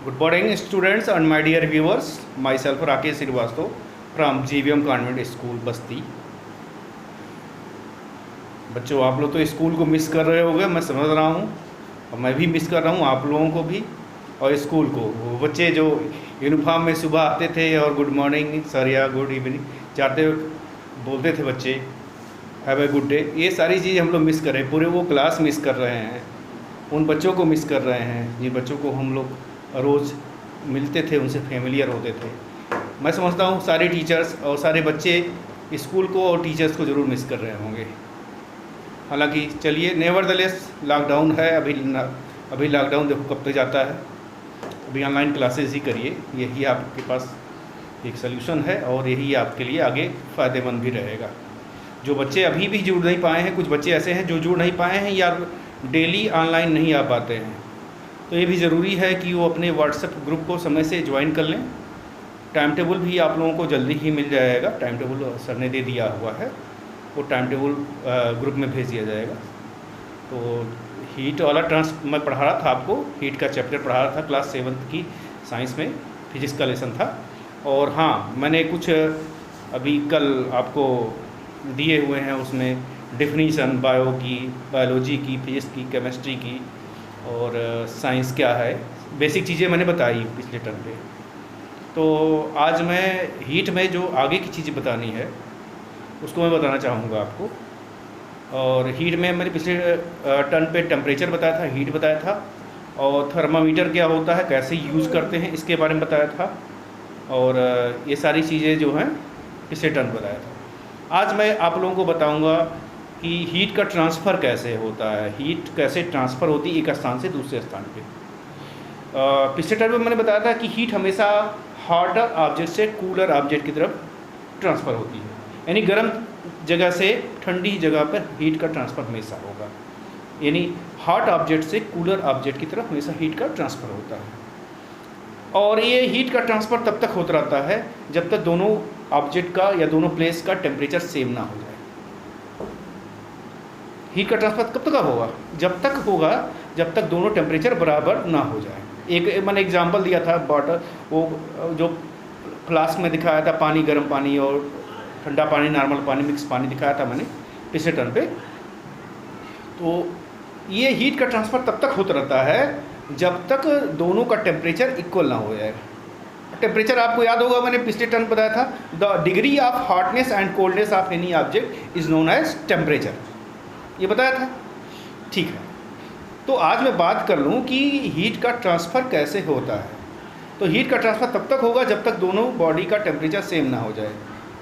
Good morning, students and my dear viewers. Myself Rakesh Srivastava from GVM Convent School, बस्ती। बच्चों, आप लोग तो school को मिस कर रहे होंगे, मैं समझ रहा हूँ, और मैं भी मिस कर रहा हूँ आप लोगों को भी और स्कूल को। वो बच्चे जो यूनिफॉर्म में सुबह आते थे और गुड मॉर्निंग सर या गुड इवनिंग जाते बोलते थे बच्चे हैव ए गुड डे, ये सारी चीज़ हम लोग मिस कर रहे हैं। पूरे वो क्लास मिस कर रहे हैं, उन बच्चों को मिस कर रहे हैं जिन बच्चों को हम लोग रोज़ मिलते थे, उनसे फेमिलियर होते थे। मैं समझता हूँ सारे टीचर्स और सारे बच्चे स्कूल को और टीचर्स को ज़रूर मिस कर रहे होंगे। हालांकि चलिए, नेवरदलेस लॉकडाउन है अभी लॉकडाउन देखो कब तक जाता है। अभी ऑनलाइन क्लासेस ही करिए, यही आपके पास एक सल्यूशन है और यही आपके लिए आगे फ़ायदेमंद भी रहेगा। जो बच्चे अभी भी जुड़ नहीं पाए हैं, कुछ बच्चे ऐसे हैं जो जुड़ नहीं पाए हैं या डेली ऑनलाइन नहीं आ पाते हैं, तो ये भी ज़रूरी है कि वो अपने व्हाट्सएप ग्रुप को समय से ज्वाइन कर लें। टाइम टेबल भी आप लोगों को जल्दी ही मिल जाएगा, टाइम टेबल सर ने दे दिया हुआ है, वो टाइम टेबल ग्रुप में भेज दिया जाएगा। तो हीट वाला मैं पढ़ा रहा था आपको, हीट का चैप्टर पढ़ा रहा था क्लास 7th की साइंस में, फिजिक्स का लेसन था। और हाँ, मैंने कुछ अभी कल आपको दिए हुए हैं, उसमें डेफिनीशन बायो की, बायोलॉजी की, फिजिक्स की, केमिस्ट्री की और साइंस क्या है, बेसिक चीज़ें मैंने बताई पिछले टर्म पे। तो आज मैं हीट में जो आगे की चीज़ें बतानी है उसको मैं बताना चाहूँगा आपको। और हीट में मैंने पिछले टर्म पे टेम्परेचर बताया था, हीट बताया था, और थर्मामीटर क्या होता है, कैसे यूज़ करते हैं, इसके बारे में बताया था। और ये सारी चीज़ें जो हैं पिछले टर्म बताया था। आज मैं आप लोगों को बताऊंगा कि हीट का ट्रांसफ़र कैसे होता है, हीट कैसे ट्रांसफ़र होती है एक स्थान से दूसरे स्थान पे। पिछले टर्म में मैंने बताया था कि हीट हमेशा हॉटर ऑब्जेक्ट से कूलर ऑब्जेक्ट की तरफ ट्रांसफ़र होती है, यानी गर्म जगह से ठंडी जगह पर हीट का ट्रांसफ़र हमेशा होगा, यानी हॉट ऑब्जेक्ट से कूलर ऑब्जेक्ट की तरफ हमेशा हीट का ट्रांसफ़र होता है। और ये हीट का ट्रांसफ़र तब तक होता रहता है जब तक दोनों ऑब्जेक्ट का या दोनों प्लेस का टेम्परेचर सेम ना हो जाए। हीट का ट्रांसफ़र कब तक होगा? जब तक होगा जब तक दोनों टेम्परेचर बराबर ना हो जाए। एक मैंने एग्जांपल दिया था, वाटर, वो जो फ्लास्क में दिखाया था, पानी, गर्म पानी और ठंडा पानी, नॉर्मल पानी, मिक्स पानी दिखाया था मैंने पिछले टर्न पे। तो ये हीट का ट्रांसफ़र तब तक होता रहता है जब तक दोनों का टेम्परेचर इक्वल ना हो जाए। टेम्परेचर आपको याद होगा, मैंने पिछले टर्म बताया था, the degree of hotness and coldness of any object is known as temperature, ये बताया था। ठीक है, तो आज मैं बात कर लूँ कि हीट का ट्रांसफ़र कैसे होता है। तो हीट का ट्रांसफ़र तब तक होगा जब तक दोनों बॉडी का टेम्परेचर सेम ना हो जाए,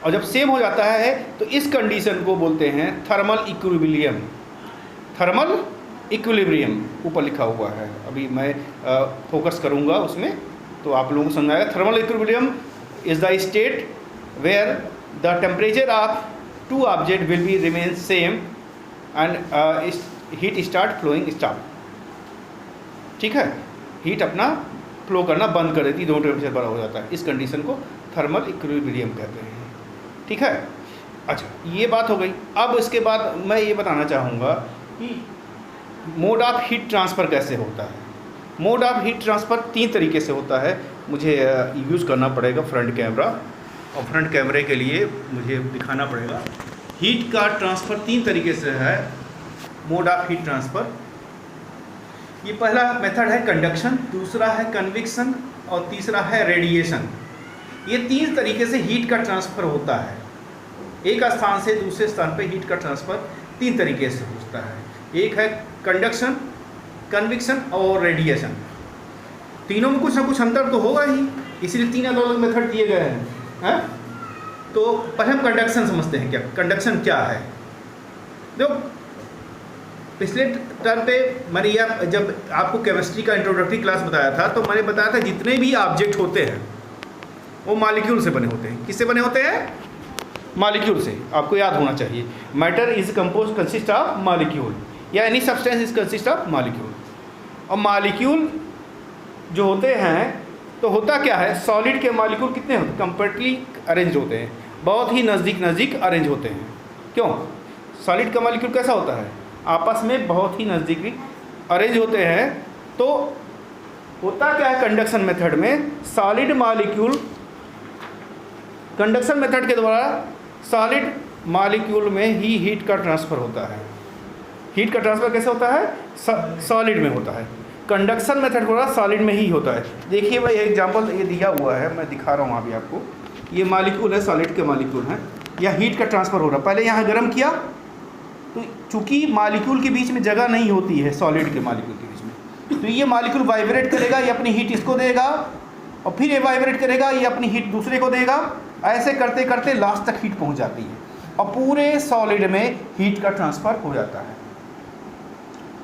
और जब सेम हो जाता है तो इस कंडीशन को बोलते हैं थर्मल इक्विलिब्रियम। थर्मल इक्विलिब्रियम ऊपर लिखा हुआ है, अभी मैं फोकस करूँगा उसमें तो आप लोगों को समझ आएगा। Thermal equilibrium is the state where the temperature of two object will be remain same and heat start flowing stop. ठीक है, हीट अपना फ्लो करना बंद कर देती, दोनों टेम्परेचर बड़ा हो जाता है। इस कंडीशन को थर्मल इक्विलिब्रियम कहते हैं। ठीक है, अच्छा, ये बात हो गई। अब इसके बाद मैं ये बताना चाहूँगा कि मोड ऑफ हीट ट्रांसफ़र कैसे होता है। मोड ऑफ हीट ट्रांसफ़र 3 तरीके से होता है। मुझे यूज़ करना पड़ेगा फ्रंट कैमरा, और फ्रंट कैमरे के लिए मुझे दिखाना पड़ेगा। हीट का ट्रांसफ़र 3 तरीके से है, मोड ऑफ हीट ट्रांसफ़र। ये पहला मेथड है कंडक्शन, दूसरा है कन्विक्शन और तीसरा है रेडिएशन। ये 3 तरीके से हीट का ट्रांसफ़र होता है। एक स्थान से दूसरे स्थान पे हीट का ट्रांसफ़र 3 तरीके से होता है। एक है कंडक्शन, कन्विक्शन और रेडिएशन। तीनों में कुछ ना कुछ अंतर तो होगा ही, इसलिए 3 अलग अलग मेथड दिए गए हैं। तो पहले हम कंडक्शन समझते हैं। क्या कंडक्शन क्या है? देखो, पिछले टर्म पे मैंने यह जब आपको केमिस्ट्री का इंट्रोडक्टरी क्लास बताया था तो मैंने बताया था जितने भी ऑब्जेक्ट होते हैं वो मॉलिक्यूल से बने होते हैं। किससे बने होते हैं? मॉलिक्यूल से। आपको याद होना चाहिए, matter is consist of molecule, या any substance is consist of molecule. और मॉलिक्यूल जो होते हैं तो होता क्या है, सॉलिड के मॉलिक्यूल कितने होते हैं? कंपैरेटिवली अरेंज होते हैं, बहुत ही नज़दीक अरेंज होते हैं। क्यों? सॉलिड का मॉलिक्यूल कैसा होता है? आपस में बहुत ही नज़दीकी अरेंज होते हैं। तो होता क्या है कंडक्शन मेथड में, सॉलिड मॉलिक्यूल, कंडक्शन मेथड के द्वारा सॉलिड मॉलिक्यूल में ही हीट का ट्रांसफ़र होता है। हीट का ट्रांसफ़र कैसे होता है? सॉलिड में होता है। कंडक्शन मेथड को सॉलिड में ही होता है। देखिए भाई एग्जांपल ये दिया हुआ है, मैं दिखा रहा हूँ अभी आपको। ये मॉलिक्यूल है, सॉलिड के मॉलिक्यूल हैं, या हीट का ट्रांसफ़र हो रहा है। पहले यहाँ गर्म किया तो चूँकि मॉलिक्यूल के बीच में जगह नहीं होती है सॉलिड के मॉलिक्यूल के बीच में, तो ये मॉलिक्यूल वाइब्रेट करेगा, ये अपनी हीट इसको देगा और फिर ये वाइब्रेट करेगा, ये अपनी हीट दूसरे को देगा। ऐसे करते करते लास्ट तक हीट पहुँच जाती है और पूरे सॉलिड में हीट का ट्रांसफ़र हो जाता है।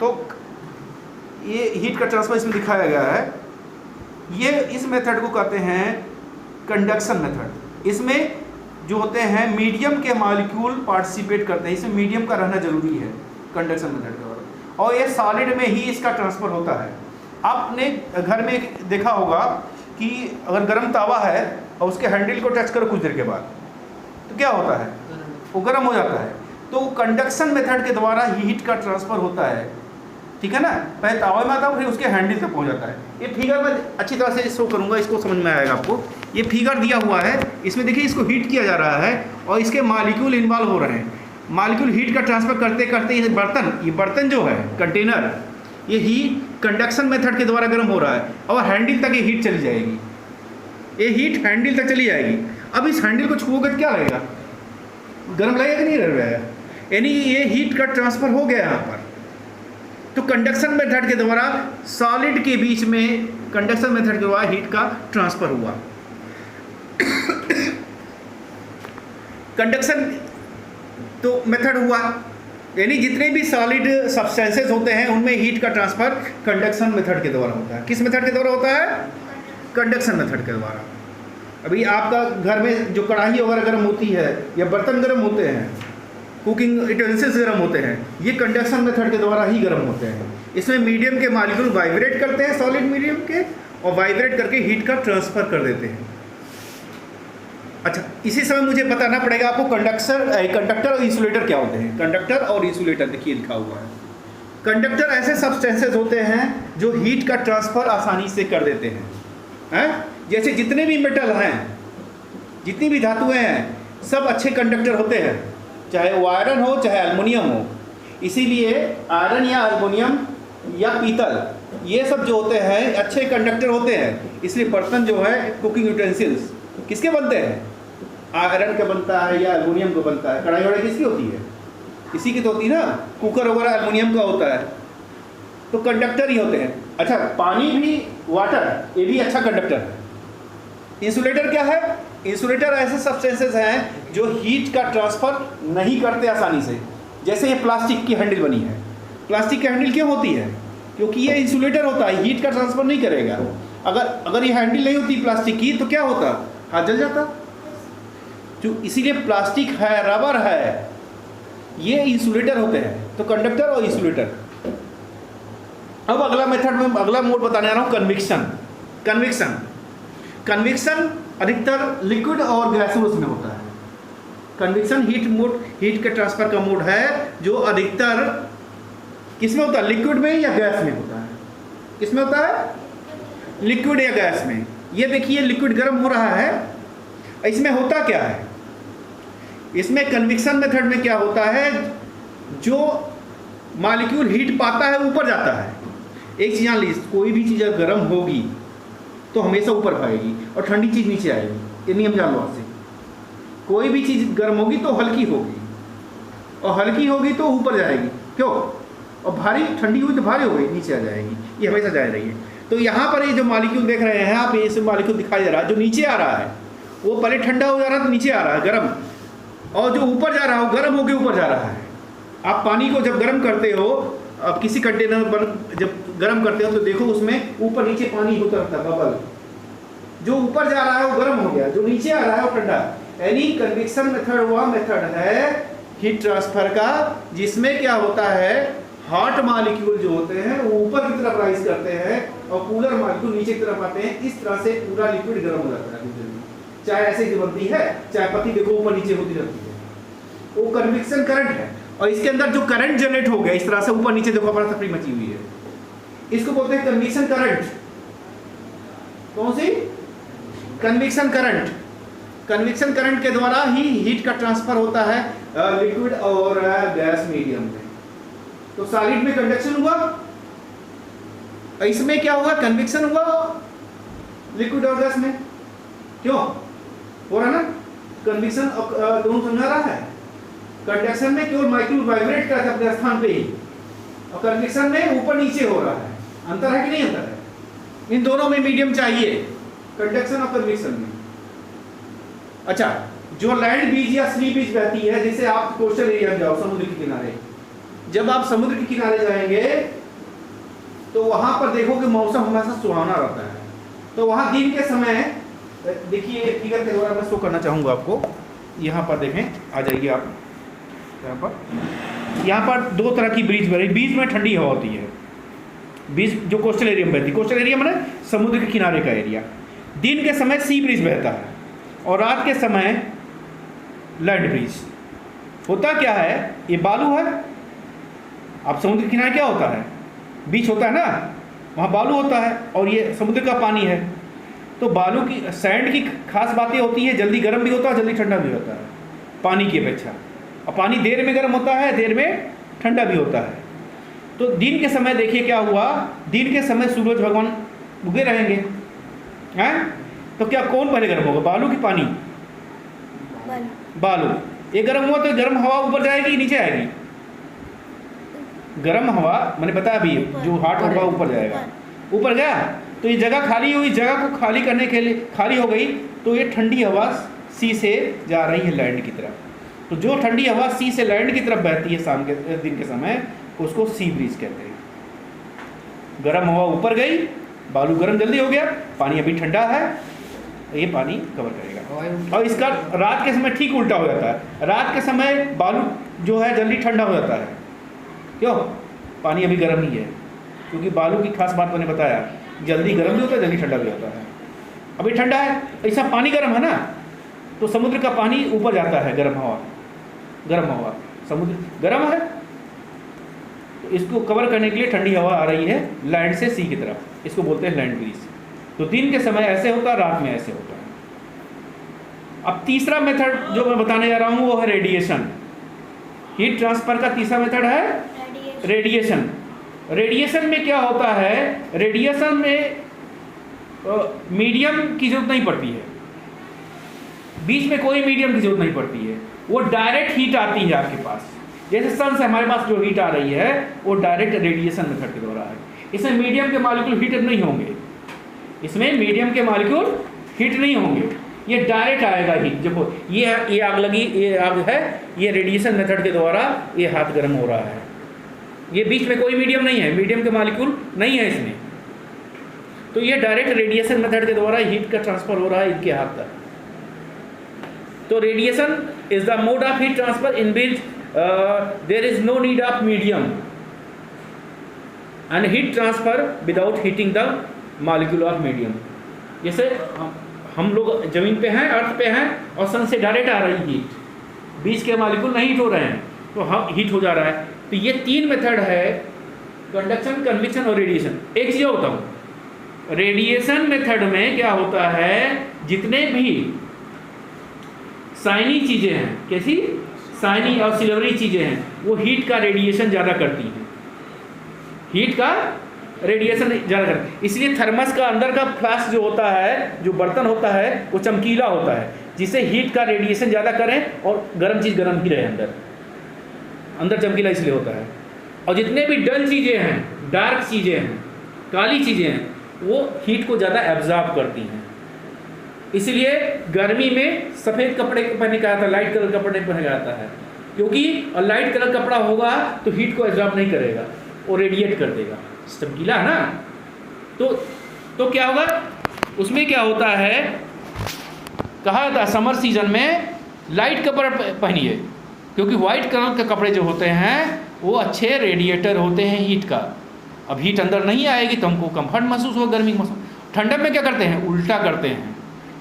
तो ये हीट का ट्रांसफ़र इसमें दिखाया गया है। ये इस मेथड को कहते हैं कंडक्शन मेथड। इसमें जो होते हैं मीडियम के मॉलिक्यूल पार्टिसिपेट करते हैं, इसमें मीडियम का रहना जरूरी है कंडक्शन मेथड के द्वारा, और ये सॉलिड में ही इसका ट्रांसफ़र होता है। आपने घर में देखा होगा कि अगर गर्म तावा है और उसके हैंडल को टच करो कुछ देर के बाद तो क्या होता है? वो गर्म हो जाता है। तो कंडक्शन मेथड के द्वारा हीट का ट्रांसफ़र होता है, ठीक है ना। पहले तावा में आता है फिर उसके हैंडल तक पहुंच जाता है। ये फिगर मैं अच्छी तरह से शो करूंगा, इसको समझ में आएगा आपको। ये फिगर दिया हुआ है, इसमें देखिए इसको हीट किया जा रहा है और इसके मॉलिक्यूल इन्वॉल्व हो रहे हैं। मॉलिक्यूल हीट का ट्रांसफ़र करते करते ये बर्तन जो है कंटेनर, ये हीट कंडक्शन मेथड के द्वारा गर्म हो रहा है और हैंडल तक ये हीट चली जाएगी। ये हीट हैंडल तक चली जाएगी। अब इस हैंडल को छुओगे क्या लगेगा? गर्म लगेगा कि नहीं लगेगा? यानी ये हीट का ट्रांसफ़र हो गया यहाँ पर। तो कंडक्शन मेथड के द्वारा सॉलिड के बीच में कंडक्शन मेथड के द्वारा हीट का ट्रांसफ़र हुआ। कंडक्शन तो मेथड हुआ, यानी जितने भी सॉलिड सब्सटेंसेस होते हैं उनमें हीट का ट्रांसफ़र कंडक्शन मेथड के द्वारा होता है। किस मेथड के द्वारा होता है? कंडक्शन मेथड के द्वारा। अभी आपका घर में जो कढ़ाई वगैरह गर्म होती है या बर्तन गर्म होते हैं, कुकिंग यूटेंसिल्स गर्म होते हैं, ये कंडक्शन मेथड के द्वारा ही गर्म होते हैं। इसमें मीडियम के मॉलिक्यूल वाइब्रेट करते हैं सॉलिड मीडियम के और वाइब्रेट करके हीट का ट्रांसफ़र कर देते हैं। अच्छा, इसी समय मुझे बताना पड़ेगा आपको कंडक्टर और इंसुलेटर क्या होते हैं। कंडक्टर और इंसुलेटर देखिए लिखा हुआ है। कंडक्टर ऐसे सब्सटेंसेस होते हैं जो हीट का ट्रांसफ़र आसानी से कर देते हैं। जैसे जितने भी मेटल हैं, जितनी भी धातुएं हैं, सब अच्छे कंडक्टर होते हैं, चाहे वो आयरन हो चाहे एल्युमिनियम हो। इसीलिए आयरन या एल्युमिनियम या पीतल, ये सब जो होते हैं अच्छे कंडक्टर होते हैं। इसलिए बर्तन जो है कुकिंग यूटेंसिल्स किसके बनते हैं? आयरन का बनता है या एल्युमिनियम का बनता है। कढ़ाई वढ़ाई किसकी होती है? इसी की तो होती है ना। कुकर वगैरह एल्युमिनियम का होता है, तो कंडक्टर ही होते हैं। अच्छा, पानी भी, वाटर, ये भी अच्छा कंडक्टर है। इंसुलेटर क्या है? इंसुलेटर ऐसे सब्सटेंसेस हैं जो हीट का ट्रांसफ़र नहीं करते आसानी से। जैसे ये प्लास्टिक की हैंडल बनी है। प्लास्टिक की हैंडल क्यों होती है? क्योंकि ये इंसुलेटर होता है, हीट का ट्रांसफ़र नहीं करेगा। अगर ये हैंडल नहीं होती प्लास्टिक की तो क्या होता? हाथ जल जाता। जो इसीलिए प्लास्टिक है, रबर है, ये इंसुलेटर होते हैं। तो कंडक्टर और इंसुलेटर। अब अगला मेथड में अगला मोड बताने आ रहा हूँ, कन्विक्शन अधिकतर लिक्विड और गैसों में होता है। कन्विक्शन हीट के ट्रांसफ़र का मोड है जो अधिकतर किस में होता है? लिक्विड में या गैस में होता है। किस में होता है? लिक्विड या गैस में। ये देखिए लिक्विड गर्म हो रहा है। इसमें होता क्या है? इसमें कन्विक्शन मेथड में क्या होता है? जो मॉलिक्यूल हीट पाता है ऊपर जाता है। एक चीज़ जान ली, कोई भी चीज़ अगर गर्म होगी तो हमेशा ऊपर भागेगी और ठंडी चीज़ नीचे आएगी। ये नियम जान लो आपसे। कोई भी चीज़ गर्म होगी तो हल्की होगी और हल्की होगी तो ऊपर जाएगी। क्यों? और भारी, ठंडी हुई तो भारी हो गई, नीचे आ जाएगी। ये हमेशा जा रही है। तो यहाँ पर ये जो मॉलिक्यूल देख रहे हैं आप, ये मॉलिक्यूल दिखाई दे रहा है। जो नीचे आ रहा है वो पहले ठंडा हो जा रहा है तो नीचे आ रहा है गर्म, और जो ऊपर जा रहा है वो गर्म होकर ऊपर जा रहा है। आप पानी को जब गर्म करते हो, अब किसी कंटेनर पर जब गर्म करते हो तो देखो उसमें ऊपर नीचे पानी होता रहता है, बबल। जो ऊपर जा रहा है वो गर्म हो गया, जो नीचे आ रहा है वो ठंडा। यानी कन्विक्शन मेथड वह मेथड है हीट ट्रांसफर का जिसमें क्या होता है, हॉट मॉलिक्यूल जो होते हैं वो ऊपर की तरफ राइज करते हैं और कूलर मॉलिक्यूल नीचे की तरफ आते हैं। इस तरह से पूरा लिक्विड गर्म हो जाता है। चाहे ऐसे ही बनती है, चाहे पत्ती देखो ऊपर नीचे होती रहती है, वो कन्विक्शन करंट है। और इसके अंदर जो करंट जनरेट हो गया इस तरह से ऊपर नीचे देखो अपना तफरी मची हुई है, इसको बोलते हैं कन्विक्शन करंट। कौन सी? Convection current. कन्वेक्शन करंट के द्वारा ही हीट का ट्रांसफर होता है लिक्विड और गैस मीडियम में। तो सॉलिड में कंडक्शन हुआ, इसमें क्या हुआ? कन्वेक्शन हुआ लिक्विड और गैस में। क्यों हो रहा ना? कन्वेक्शन दोनों समझा रहा है। कंडक्शन में केवल मॉलिक्यूल वाइब्रेट करता है अपने स्थान पे ही, और कन्वेक्शन में ऊपर नीचे हो रहा है। अंतर है कि नहीं अंतर है? इन दोनों में मीडियम चाहिए, कंडक्शन और कन्वेक्शन में। अच्छा, जो लैंड ब्रिज या सी ब्रिज बहती है, जैसे आप कोस्टल एरिया में जाओ, समुद्र के किनारे, जब आप समुद्र के किनारे जाएंगे तो वहां पर देखोगे मौसम हमेशा सुहावना रहता है। तो वहां दिन के समय देखिए, फिगर के द्वारा मैं शो करना चाहूंगा आपको। यहाँ पर देखें, आ जाइए आप यहाँ पर दो तरह की ब्रिज बनी। बीच में ठंडी हवा होती है, बीच जो कोस्टल एरिया में बहती है। कोस्टल एरिया में समुद्र के किनारे का एरिया। दिन के समय सी ब्रिज बहता है और रात के समय लैंड ब्रिज। होता क्या है, ये बालू है। आप समुद्र के किनारे क्या होता है? बीच होता है ना, वहाँ बालू होता है और ये समुद्र का पानी है। तो बालू की, सैंड की खास बातें होती है, जल्दी गर्म भी होता है, जल्दी ठंडा भी होता है पानी की अपेक्षा। और पानी देर में गर्म होता है, देर में ठंडा भी होता है। तो दिन के समय देखिए क्या हुआ, दिन के समय सूरज भगवान उगे रहेंगे, हैं? तो क्या कौन पहले गर्म होगा, बालू की पानी? बालू। ये गर्म हुआ तो गर्म हवा ऊपर जाएगी, नीचे आएगी? गर्म हवा मैंने बताया अभी, जो हॉट होगा ऊपर जाएगा। ऊपर गया तो ये जगह खाली हुई, जगह को खाली करने के लिए खाली हो गई, तो ये ठंडी हवा सी से जा रही है लैंड की तरफ। तो जो ठंडी हवा सी से लैंड की तरफ बहती है शाम के दिन के समय, उसको सी ब्रीज कहते हैं। गर्म हवा ऊपर गई, बालू गर्म जल्दी हो गया, पानी अभी ठंडा है, ये पानी कवर करेगा। और इसका रात के समय ठीक उल्टा हो जाता है। रात के समय बालू जो है जल्दी ठंडा हो जाता है। क्यों? पानी अभी गर्म ही है, क्योंकि बालू की खास बात मैंने बताया, जल्दी गर्म भी होता है, जल्दी ठंडा भी होता है। अभी ठंडा है, ऐसा पानी गर्म है ना, तो समुद्र का पानी ऊपर जाता है। गर्म हवा समुद्र गर्म है, तो इसको कवर करने के लिए ठंडी हवा आ रही है लैंड से सी की तरफ, इसको बोलते हैं लैंड ब्रीज। तो दिन के समय ऐसे होता है, रात में ऐसे होता है। अब तीसरा मेथड जो मैं बताने जा रहा हूँ वो है रेडिएशन। हीट ट्रांसफर का तीसरा मेथड है रेडिएशन। रेडिएशन में क्या होता है, रेडिएशन में मीडियम की जरूरत नहीं पड़ती है, बीच में कोई मीडियम की जरूरत नहीं पड़ती है। वो डायरेक्ट हीट आती है आपके पास। जैसे सन से हमारे पास जो हीट आ रही है वो डायरेक्ट रेडिएशन मेथड के द्वारा है। इसमें मीडियम के मॉलिक्यूल हीट नहीं होंगे, इसमें मीडियम के मॉलिक्यूल हीट नहीं होंगे, ये डायरेक्ट आएगा हीट। देखो ये आग लगी, ये आग है, ये रेडिएशन मेथड के द्वारा ये हाथ गर्म हो रहा है। ये बीच में कोई मीडियम नहीं है, मीडियम के मॉलिक्यूल नहीं है इसमें। तो ये डायरेक्ट रेडिएशन मेथड के द्वारा हीट का ट्रांसफर हो रहा है इनके हाथ तक। तो radiation is the mode of heat transfer in which there is no need of medium and heat transfer without heating the molecule of medium. जैसे हम लोग जमीन पे हैं, अर्थ पे हैं, और सन से डायरेक्ट आ रही हीट, बीच के मॉलिक्यूल नहीं हीट हो रहे हैं, तो हम हीट हो जा रहा है। तो ये तीन मेथड है, कंडक्शन, कन्वेक्शन और रेडिएशन। एक चीज़ होता हूँ, रेडिएशन मेथड में क्या होता है, जितने भी शाइनी चीज़ें हैं, कैसी शाइनी और सिल्वरी चीज़ें हैं, वो हीट का रेडिएशन ज़्यादा करती हैं, हीट का रेडिएशन ज़्यादा करती है। इसलिए थर्मस का अंदर का फ्लास्क जो होता है, जो बर्तन होता है, वो चमकीला होता है, जिससे हीट का रेडिएशन ज़्यादा करें और गर्म चीज़ गर्म ही रहे अंदर चमकीला इसलिए होता है। और जितने भी डल चीज़ें हैं, डार्क चीज़ें हैं, काली चीज़ें हैं, वो हीट को ज़्यादा एब्जॉर्ब करती हैं। इसलिए गर्मी में सफ़ेद कपड़े पहने का आता है, लाइट कलर कपड़े पहने का आता है, क्योंकि लाइट कलर कपड़ा होगा तो हीट को एब्जॉर्ब नहीं करेगा, वो रेडिएट कर देगा, चमकीला है ना। तो क्या होगा, उसमें क्या होता है, कहा जाता है समर सीजन में लाइट कपड़े पहनिए, क्योंकि वाइट कलर के कपड़े जो होते हैं वो अच्छे रेडिएटर होते हैं हीट का। अब हीट अंदर नहीं आएगी तो हमको कंफर्ट महसूस होगा गर्मी का मौसम। ठंडक में क्या करते हैं, उल्टा करते हैं।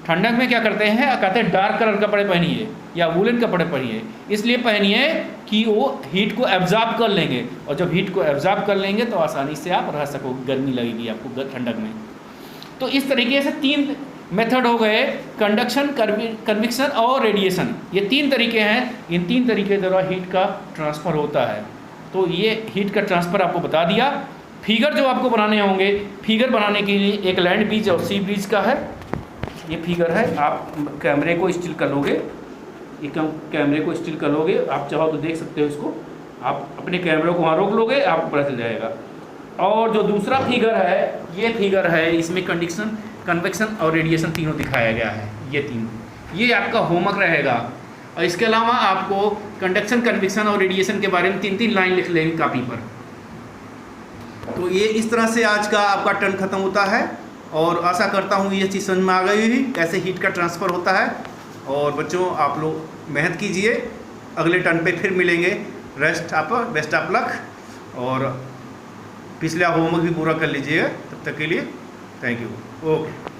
ठंडक में क्या करते हैं, कहते हैं डार्क कलर कपड़े पहनिए या वूलन कपड़े पहनिए। इसलिए पहनिए कि वो हीट को एब्जॉर्ब कर लेंगे, और जब हीट को एब्जॉर्ब कर लेंगे तो आसानी से आप रह सकोगे, गर्मी लगेगी आपको ठंडक में। तो इस तरीके से 3 मेथड हो गए, कंडक्शन, कन्विक्शन और रेडिएशन। ये 3 तरीके हैं, इन 3 तरीके द्वारा हीट का ट्रांसफ़र होता है। तो ये हीट का ट्रांसफ़र आपको बता दिया। फिगर जो आपको बनाने होंगे, फिगर बनाने के लिए एक लैंड ब्रिज और सी ब्रिज का है, ये फिगर है। आप कैमरे को स्टिल कर लोगे, ये कैमरे को स्टिल कर लोगे, आप चाहो तो देख सकते हो इसको, आप अपने कैमरे को वहाँ रोक लोगे, आपको पता चल जाएगा। और जो दूसरा फिगर है, ये फिगर है, इसमें कंडक्शन, कन्वेक्शन और रेडिएशन तीनों दिखाया गया है। ये 3, ये आपका होमवर्क रहेगा। और इसके अलावा आपको कंडक्शन, कन्वेक्शन और रेडिएशन के बारे में 3-3 लाइन लिख लेंगे कापी पर। तो ये इस तरह से आज का आपका टर्न ख़त्म होता है, और आशा करता हूँ ये चीज़ समझ में आ गई हुई कैसे हीट का ट्रांसफ़र होता है। और बच्चों, आप लोग मेहनत कीजिए, अगले टर्न पे फिर मिलेंगे। बेस्ट ऑफ लक, और पिछला होमवर्क भी पूरा कर लीजिएगा। तब तक के लिए थैंक यू। ओके।